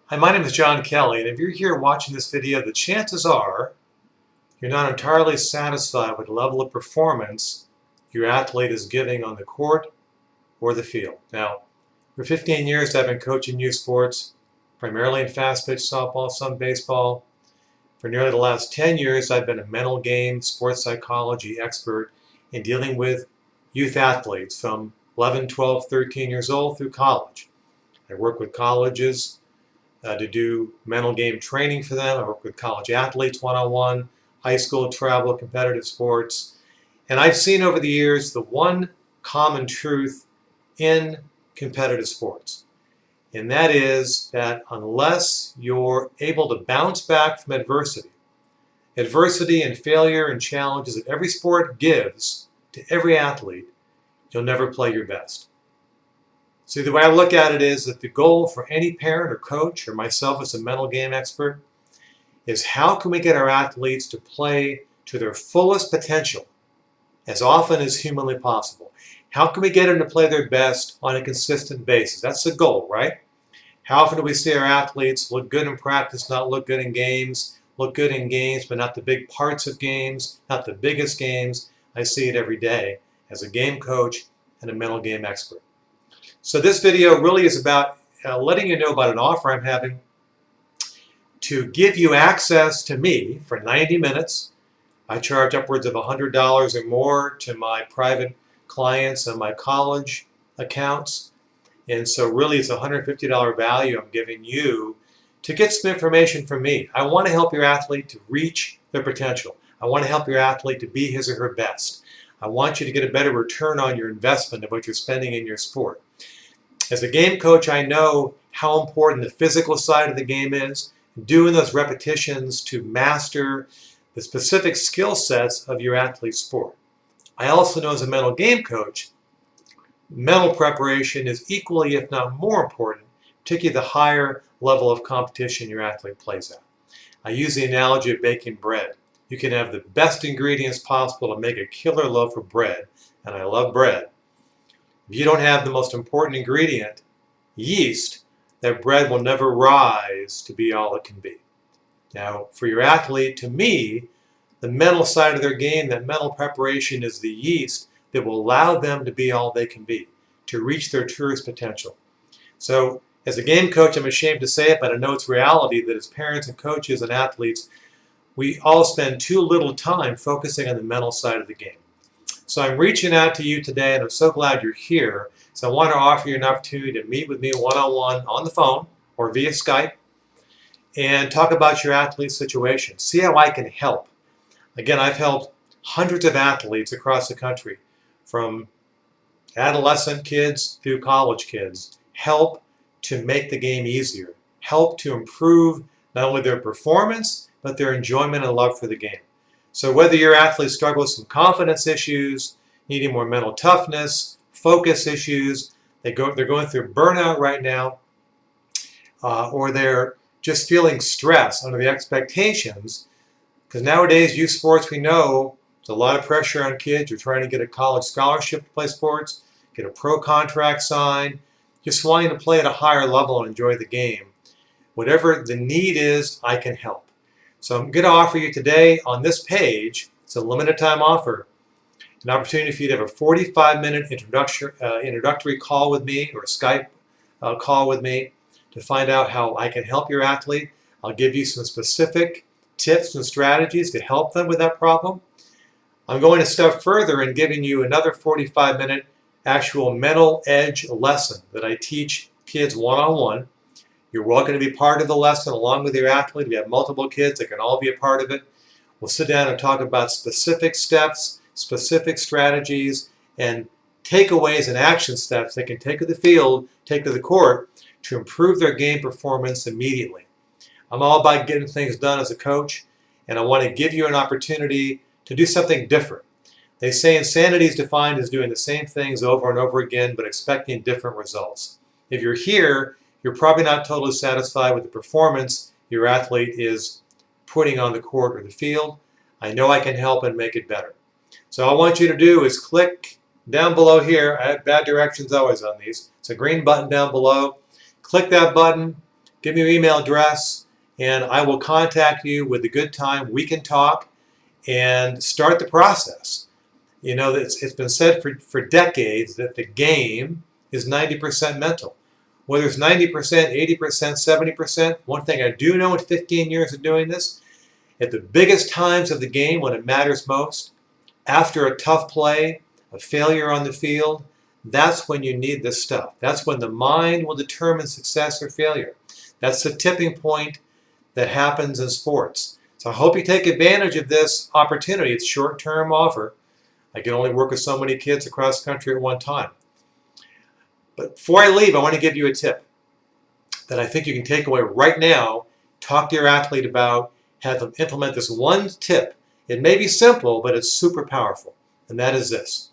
Hi, my name is John Kelly, and if you're here watching this video, the chances are you're not entirely satisfied with the level of performance your athlete is giving on the court or the field. Now, for 15 years, I've been coaching youth sports, primarily in fast-pitch softball, some baseball. For nearly the last 10 years, I've been a mental game sports psychology expert in dealing with youth athletes from 11, 12, 13 years old through college. I work with colleges to do mental game training for them. I work with college athletes one-on-one, high school travel, competitive sports. And I've seen over the years the one common truth in competitive sports. And that is that unless you're able to bounce back from adversity and failure and challenges that every sport gives to every athlete, you'll never play your best. See, the way I look at it is that the goal for any parent or coach or myself as a mental game expert is how can we get our athletes to play to their fullest potential as often as humanly possible? How can we get them to play their best on a consistent basis? That's the goal, right? How often do we see our athletes look good in practice, not look good in games, look good in games, but not the big parts of games, not the biggest games? I see it every day as a game coach and a mental game expert. So this video really is about letting you know about an offer I'm having to give you access to me for 90 minutes. I charge upwards of $100 or more to my private clients and my college accounts. And so really it's a $150 value I'm giving you to get some information from me. I want to help your athlete to reach their potential. I want to help your athlete to be his or her best. I want you to get a better return on your investment of what you're spending in your sport. As a game coach, I know how important the physical side of the game is, doing those repetitions to master the specific skill sets of your athlete's sport. I also know as a mental game coach, mental preparation is equally, if not more important, particularly the higher level of competition your athlete plays at. I use the analogy of baking bread. You can have the best ingredients possible to make a killer loaf of bread, and I love bread. If you don't have the most important ingredient, yeast, that bread will never rise to be all it can be. Now, for your athlete, to me, the mental side of their game, that mental preparation is the yeast that will allow them to be all they can be, to reach their truest potential. So, as a game coach, I'm ashamed to say it, but I know it's reality that as parents and coaches and athletes, we all spend too little time focusing on the mental side of the game. So I'm reaching out to you today, and I'm so glad you're here. So I want to offer you an opportunity to meet with me one-on-one on the phone or via Skype and talk about your athlete situation. See how I can help. Again, I've helped hundreds of athletes across the country, from adolescent kids through college kids, help to make the game easier, help to improve not only their performance, but their enjoyment and love for the game. So whether your athlete struggles with some confidence issues, needing more mental toughness, focus issues, they're going through burnout right now, or they're just feeling stress under the expectations, because nowadays youth sports, we know there's a lot of pressure on kids. You're trying to get a college scholarship to play sports, get a pro contract signed, just wanting to play at a higher level and enjoy the game. Whatever the need is, I can help. So I'm going to offer you today on this page, it's a limited time offer, an opportunity for you to have a 45-minute introductory call with me or a Skype call with me to find out how I can help your athlete. I'll give you some specific tips and strategies to help them with that problem. I'm going a step further in giving you another 45-minute actual mental edge lesson that I teach kids one-on-one. You're welcome to be part of the lesson along with your athlete. If you have multiple kids, they can all be a part of it. We'll sit down and talk about specific steps, specific strategies, and takeaways and action steps they can take to the field, take to the court to improve their game performance immediately. I'm all about getting things done as a coach, and I want to give you an opportunity to do something different. They say insanity is defined as doing the same things over and over again, but expecting different results. If you're here, you're probably not totally satisfied with the performance your athlete is putting on the court or the field. I know I can help and make it better. So all I want you to do is click down below here. I have bad directions always on these. It's a green button down below. Click that button. give me your email address, and I will contact you with a good time. We can talk and start the process. You know, it's been said for decades that the game is 90% mental. Whether it's 90%, 80%, 70%, one thing I do know in 15 years of doing this, at the biggest times of the game when it matters most, after a tough play, a failure on the field, that's when you need this stuff. That's when the mind will determine success or failure. That's the tipping point that happens in sports. So I hope you take advantage of this opportunity. It's a short-term offer. I can only work with so many kids across the country at one time. But before I leave, I want to give you a tip that I think you can take away right now, talk to your athlete about, have them implement this one tip. It may be simple, but it's super powerful, and that is this.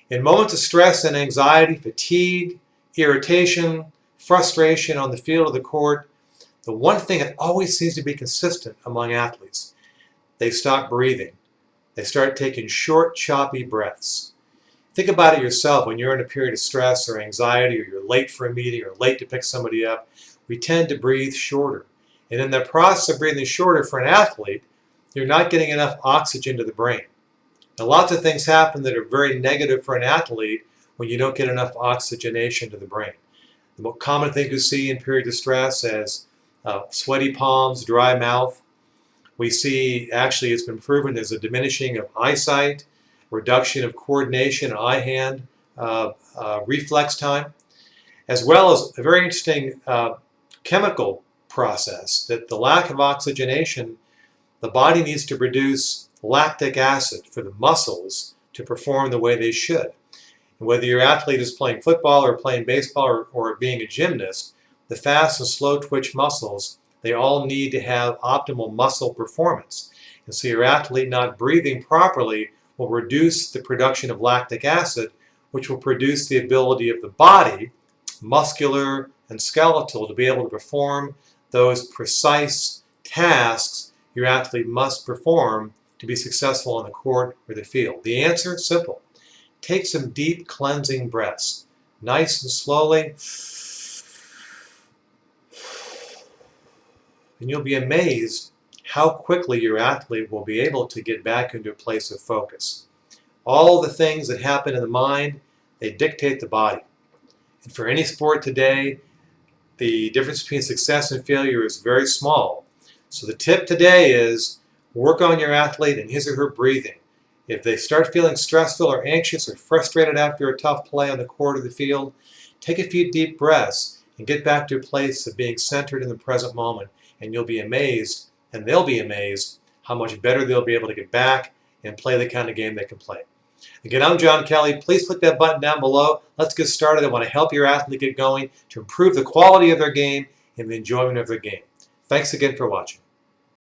In moments of stress and anxiety, fatigue, irritation, frustration on the field or the court, the one thing that always seems to be consistent among athletes, they stop breathing. They start taking short, choppy breaths. Think about it yourself. When you're in a period of stress or anxiety, or you're late for a meeting or late to pick somebody up, we tend to breathe shorter. And in the process of breathing shorter for an athlete, you're not getting enough oxygen to the brain. Now, lots of things happen that are very negative for an athlete when you don't get enough oxygenation to the brain. The most common thing you see in periods of stress is sweaty palms, dry mouth. We see, actually, it's been proven there's a diminishing of eyesight, reduction of coordination, eye-hand reflex time, as well as a very interesting chemical process that the lack of oxygenation, the body needs to produce lactic acid for the muscles to perform the way they should. And whether your athlete is playing football or playing baseball or being a gymnast, the fast and slow twitch muscles, they all need to have optimal muscle performance. And so your athlete not breathing properly will reduce the production of lactic acid, which will produce the ability of the body, muscular and skeletal, to be able to perform those precise tasks your athlete must perform to be successful on the court or the field. The answer is simple. Take some deep cleansing breaths, nice and slowly, and you'll be amazed how quickly your athlete will be able to get back into a place of focus. All the things that happen in the mind, they dictate the body. And for any sport today, the difference between success and failure is very small. So the tip today is work on your athlete and his or her breathing. If they start feeling stressful or anxious or frustrated after a tough play on the court or the field, take a few deep breaths and get back to a place of being centered in the present moment. And you'll be amazed, and they'll be amazed, how much better they'll be able to get back and play the kind of game they can play. Again, I'm John Kelly. Please click that button down below. Let's get started. I want to help your athlete get going to improve the quality of their game and the enjoyment of their game. Thanks again for watching.